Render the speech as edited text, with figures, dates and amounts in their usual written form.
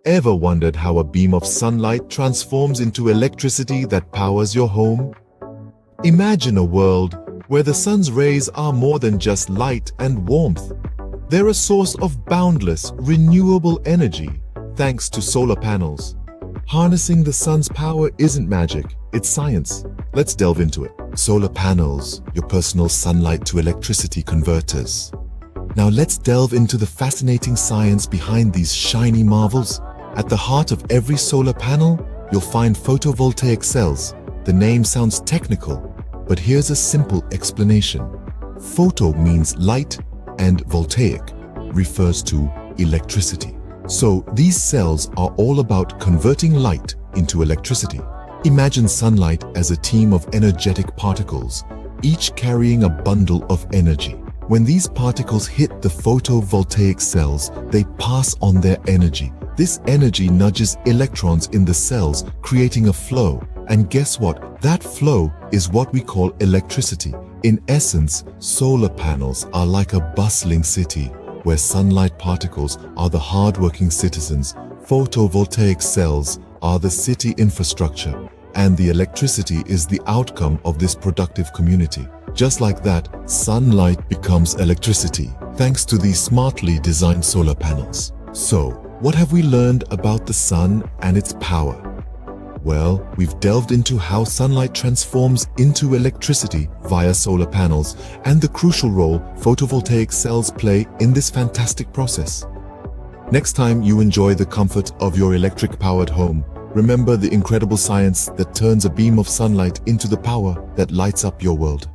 Ever wondered how a beam of sunlight transforms into electricity that powers your home? Imagine a world where the sun's rays are more than just light and warmth. They're a source of boundless, renewable energy thanks to solar panels. Harnessing the sun's power isn't magic, it's science. Let's delve into it. Solar panels, your personal sunlight to electricity converters. Now let's delve into the fascinating science behind these shiny marvels. At the heart of every solar panel, you'll find photovoltaic cells. The name sounds technical, but here's a simple explanation. Photo means light and voltaic refers to electricity. So these cells are all about converting light into electricity. Imagine sunlight as a team of energetic particles, each carrying a bundle of energy. When these particles hit the photovoltaic cells, they pass on their energy. This energy nudges electrons in the cells, creating a flow. And guess what? That flow is what we call electricity. In essence, solar panels are like a bustling city where sunlight particles are the hardworking citizens. Photovoltaic cells are the city infrastructure, and the electricity is the outcome of this productive community. Just like that, sunlight becomes electricity thanks to these smartly designed solar panels. So, what have we learned about the sun and its power? Well, we've delved into how sunlight transforms into electricity via solar panels and the crucial role photovoltaic cells play in this fantastic process. Next time you enjoy the comfort of your electric-powered home, remember the incredible science that turns a beam of sunlight into the power that lights up your world.